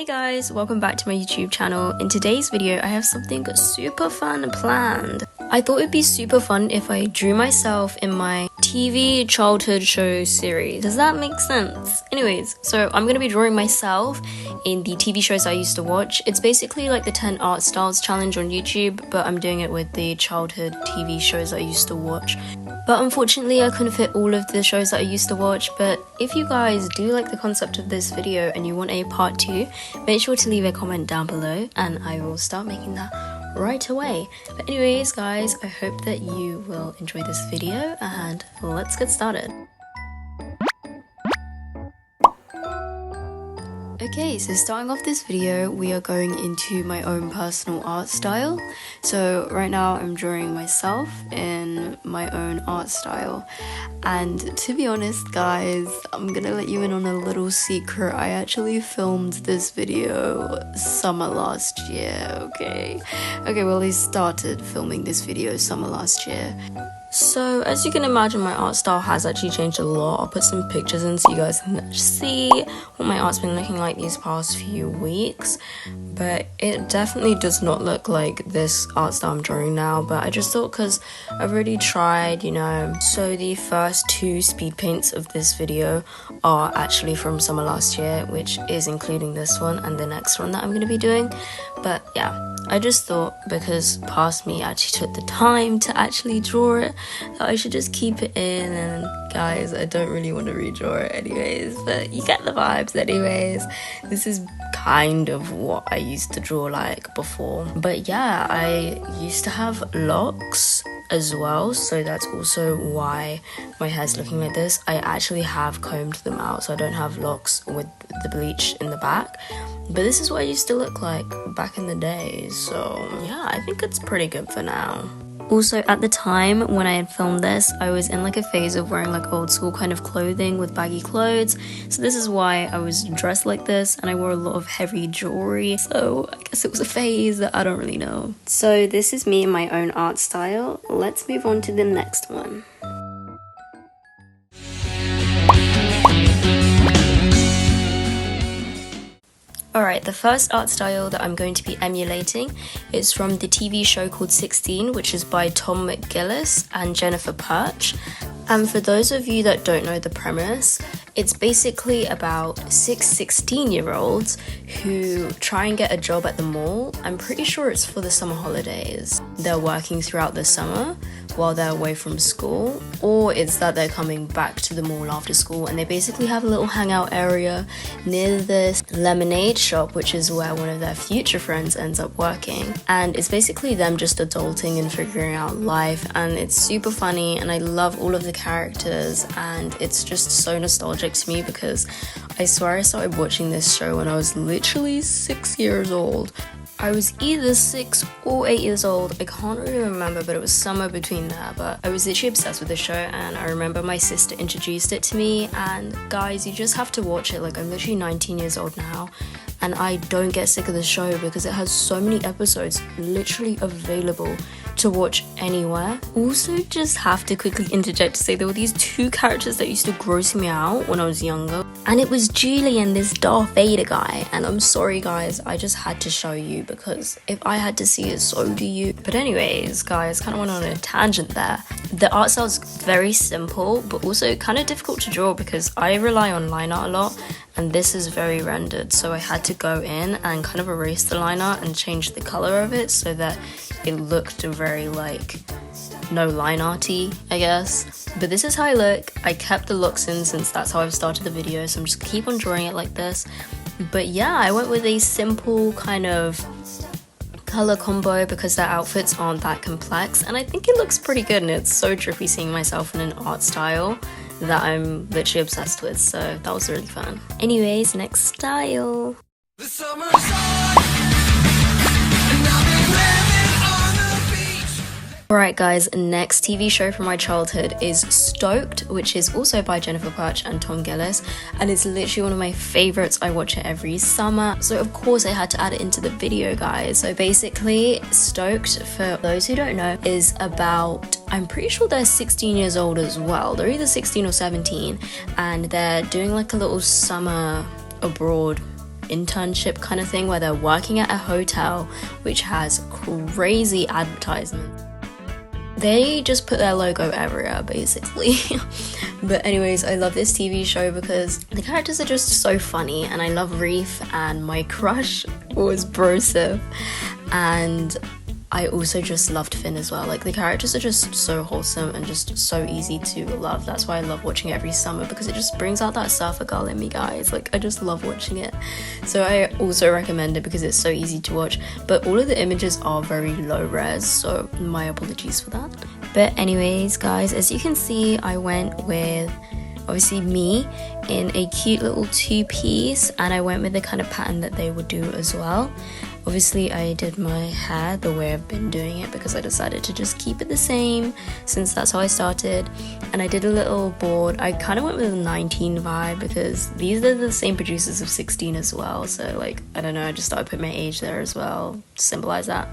Hey guys, welcome back to my YouTube channel. In today's video, I have something super fun planned. I thought it'd be super fun if I drew myself in my TV childhood show series. Does that make sense? Anyways, so I'm gonna be drawing myself in the TV shows I used to watch. It's basically like the 10 art styles challenge on YouTube, but I'm doing it with the childhood TV shows I used to watch. But unfortunately, I couldn't fit all of the shows that I used to watch. But if you guys do like the concept of this video and you want a part 2, make sure to leave a comment down below and I will start making that right away. But anyways guys, I hope that you will enjoy this video and let's get started. Okay, so starting off this video, we are going into my own personal art style. So right now I'm drawing myself in my own art style. And to be honest guys, I'm gonna let you in on a little secret. I actually filmed this video summer last year, okay? Okay, well I started filming this video summer last year. So as you can imagine, my art style has actually changed a lot. I'll put some pictures in so you guys can see what my art's been looking like these past few weeks. But it definitely does not look like this art style I'm drawing now, but I just thought because I've already tried, you know. So the first 2 speed paints of this video are actually from summer last year, which is including this one and the next one that I'm going to be doing. But yeah, I just thought because past me actually took the time to actually draw it, that I should just keep it in. And guys, I don't really want to redraw it anyways, but you get the vibes anyways. This is kind of what I used to draw like before. But yeah, I used to have locks as well, so that's also why my hair's looking like this. I actually have combed them out, so I don't have locks with the bleach in the back. But this is what I used to look like back in the day, so yeah, I think it's pretty good for now. Also, at the time when I had filmed this, I was in like a phase of wearing like old school kind of clothing with baggy clothes. So this is why I was dressed like this, and I wore a lot of heavy jewelry. So I guess it was a phase that I don't really know. So this is me in my own art style. Let's move on to the next one. Alright, the first art style that I'm going to be emulating is from the TV show called 16, which is by Tom McGillis and Jennifer Perch. And for those of you that don't know the premise, it's basically about 6 16-year-olds who try and get a job at the mall. I'm pretty sure it's for the summer holidays. They're working throughout the summer while they're away from school, or it's that they're coming back to the mall after school, and they basically have a little hangout area near this lemonade shop, which is where one of their future friends ends up working. And it's basically them just adulting and figuring out life, and it's super funny, and I love all of the characters, and it's just so nostalgic to me because I swear I started watching this show when I was literally 6 years old. I was either 6 or 8 years old, I can't really remember, but it was somewhere between there. But I was literally obsessed with the show, and I remember my sister introduced it to me, and guys, you just have to watch it. Like, I'm literally 19 years old now, and I don't get sick of the show because it has so many episodes literally available to watch anywhere. Also, just have to quickly interject to say there were these 2 characters that used to gross me out when I was younger, and it was Julie and this Darth Vader guy. And I'm sorry guys, I just had to show you because if I had to see it, so do you. But anyways guys, kind of went on a tangent there. The art style is very simple but also kind of difficult to draw because I rely on line art a lot, and this is very rendered, so I had to go in and kind of erase the line art and change the color of it so that it looked very like no line arty, I guess. But this is how I look. I kept the looks in since that's how I've started the video, so I'm just keep on drawing it like this. But yeah, I went with a simple kind of color combo because their outfits aren't that complex, and I think it looks pretty good, and it's so trippy seeing myself in an art style that I'm literally obsessed with, so that was really fun. Anyways, next style. The summer's on, and I've been living on the beach. Alright guys, next TV show from my childhood is Stoked, which is also by Jennifer Perch and Tom Gillis, and it's literally one of my favorites. I watch it every summer, so of course I had to add it into the video guys. So basically, Stoked, for those who don't know, is about, I'm pretty sure they're 16 years old as well. They're either 16 or 17, and they're doing like a little summer abroad internship kind of thing where they're working at a hotel which has crazy advertisements. They just put their logo everywhere basically. But anyways, I love this TV show because the characters are just so funny, and I love Reef, and my crush was Broseph, and I also just loved Finn as well. Like, the characters are just so wholesome and just so easy to love. That's why I love watching it every summer, because it just brings out that surfer girl in me, guys. Like, I just love watching it. So I also recommend it because it's so easy to watch. But all of the images are very low res, so my apologies for that. But anyways, guys, as you can see, I went with obviously me in a cute little two-piece, and I went with the kind of pattern that they would do as well. Obviously, I did my hair the way I've been doing it because I decided to just keep it the same since that's how I started. And I did a little board. I kind of went with a 19 vibe because these are the same producers of 16 as well. So, like, I don't know, I just thought I'd put my age there as well, symbolize that.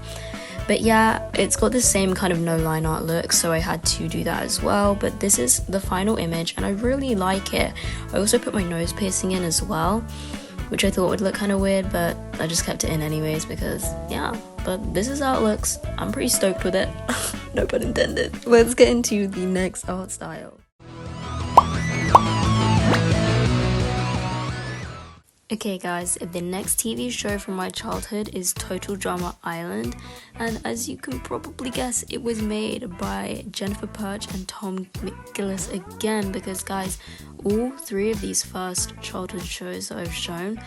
But yeah, it's got the same kind of no line art look, so I had to do that as well. But this is the final image and I really like it. I also put my nose piercing in as well, which I thought would look kind of weird, but I just kept it in anyways because, yeah. But this is how it looks. I'm pretty stoked with it. No pun intended. Let's get into the next art style. Okay guys, the next TV show from my childhood is Total Drama Island, and as you can probably guess, it was made by Jennifer Perch and Tom McGillis again, because guys, all three of these first childhood shows that I've shown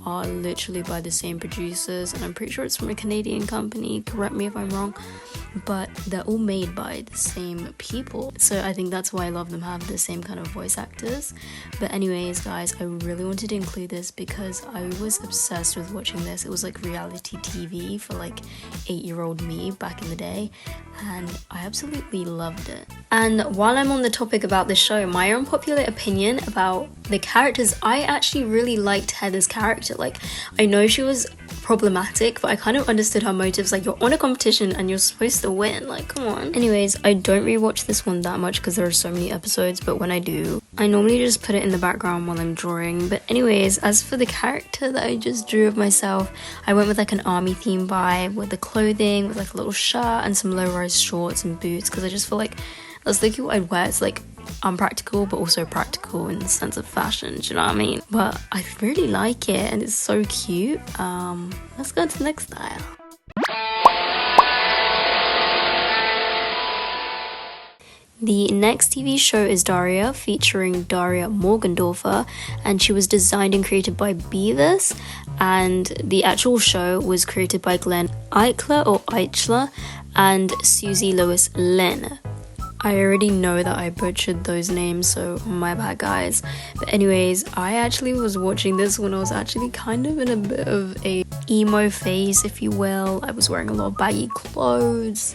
are literally by the same producers, and I'm pretty sure it's from a Canadian company, correct me if I'm wrong, but they're all made by the same people, so I think that's why a lot of them have the same kind of voice actors. But anyways guys, I really wanted to include this because I was obsessed with watching this. It was like reality TV for like 8-year-old me back in the day, and I absolutely loved it. And while I'm on the topic about the show, my unpopular opinion about the characters, I actually really liked Heather's character. Like, I know she was problematic, but I kind of understood her motives. Like, you're on a competition and you're supposed to win, like, come on. Anyways, I don't rewatch this one that much because there are so many episodes, but when I do, I normally just put it in the background while I'm drawing. But anyways, as for the character that I just drew of myself, I went with like an army theme vibe with the clothing, with like a little shirt and some low-rise shorts and boots, because I just feel like that's literally what I'd wear. It's like unpractical but also practical in the sense of fashion, do you know what I mean? But I really like it and it's so cute. Let's go to the next style. The next TV show is Daria, featuring Daria Morgendorfer, and she was designed and created by Beavis, and the actual show was created by Glenn Eichler and Susie Lewis Lynn. I already know that I butchered those names, so my bad guys. But anyways, I actually was watching this when I was actually kind of in a bit of a emo phase, if you will. I was wearing a lot of baggy clothes.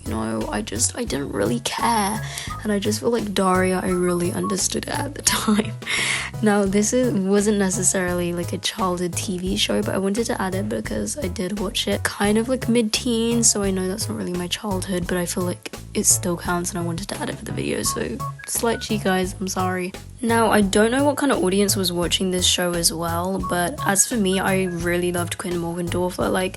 You know, I didn't really care, and I just feel like Daria, I really understood it at the time. Now, this wasn't necessarily like a childhood TV show, but I wanted to add it because I did watch it kind of like mid-teen, so I know that's not really my childhood, but I feel like it still counts and I wanted to add it for the video, so slight cheat guys, I'm sorry. Now, I don't know what kind of audience was watching this show as well, but as for me, I really loved Quinn Morgendorfer. Like,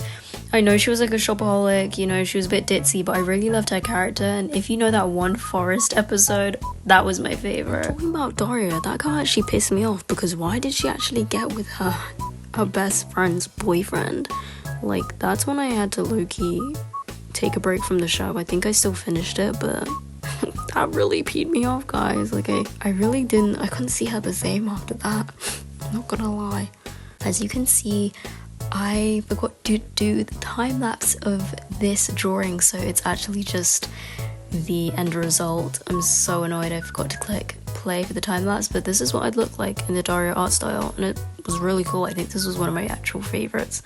I know she was like a shopaholic, you know, she was a bit ditzy, but I really loved her character, and if you know that one forest episode, that was my favorite. Talking about Daria, that girl actually pissed me off, because why did she actually get with her best friend's boyfriend? Like, that's when I had to low-key take a break from the show. I think I still finished it, but that really peed me off, guys. Like, I couldn't see her the same after that. I'm not gonna lie. As you can see, I forgot to do the time-lapse of this drawing, so it's actually just the end result. I'm so annoyed I forgot to click play for the time-lapse, but this is what I'd look like in the Daria art style, and it was really cool. I think this was one of my actual favorites,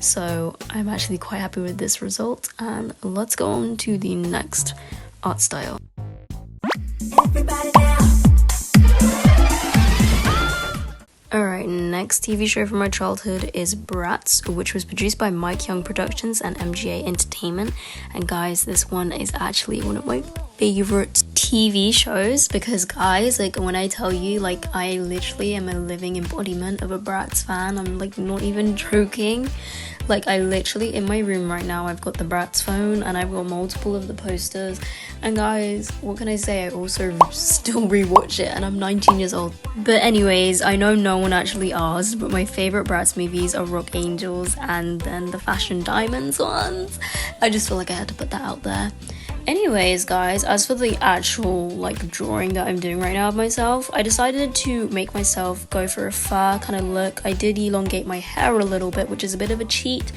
so I'm actually quite happy with this result. And let's go on to the next art style. Everybody now. Alright, next TV show from my childhood is Bratz, which was produced by Mike Young Productions and MGA Entertainment. And guys, this one is actually one of my favorite TV shows, because guys, like when I tell you, like I literally am a living embodiment of a Bratz fan. I'm like not even joking. Like I literally, in my room right now, I've got the Bratz phone and I've got multiple of the posters. And guys, what can I say? I also still rewatch it and I'm 19 years old. But anyways, I know no one actually asked, but my favorite Bratz movies are Rock Angels and then the Fashion Diamonds ones. I just feel like I had to put that out there. Anyways, guys, as for the actual like drawing that I'm doing right now of myself, I decided to make myself go for a fur kind of look. I did elongate my hair a little bit, which is a bit of a cheat,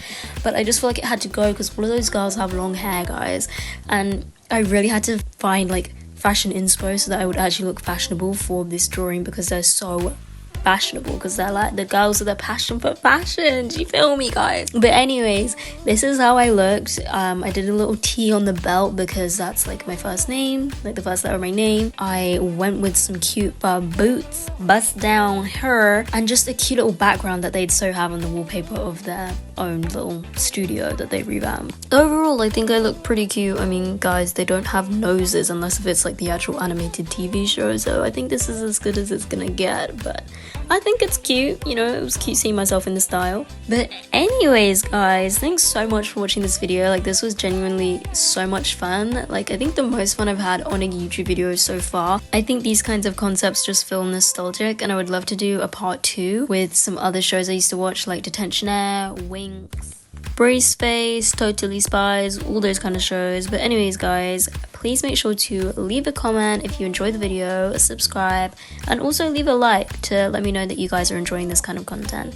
but I just feel like it had to go because all of those girls have long hair, guys, and I really had to find like fashion inspo so that I would actually look fashionable for this drawing, because they're so fashionable, because they're like the girls with a passion for fashion. Do you feel me, guys? But anyways, this is how I looked. I did a little T on the belt because that's like my first name, like the first letter of my name. I went with some cute boots, bust down hair, and just a cute little background that they'd so have on the wallpaper of their own little studio that they revamped. Overall, I think I look pretty cute. I mean, guys, they don't have noses unless if it's like the actual animated TV show, so I think this is as good as it's gonna get, but I think it's cute. You know, it was cute seeing myself in the style. But anyways, guys, thanks so much for watching this video. Like, this was genuinely so much fun. Like, I think the most fun I've had on a YouTube video so far. I think these kinds of concepts just feel nostalgic, and I would love to do a part 2 with some other shows I used to watch, like Detention Air, Winx, Brace Space, Totally Spies, all those kind of shows. But anyways, guys, please make sure to leave a comment if you enjoyed the video, subscribe, and also leave a like to let me know that you guys are enjoying this kind of content.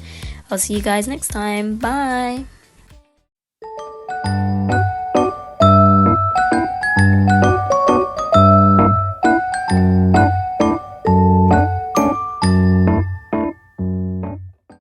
I'll see you guys next time. Bye!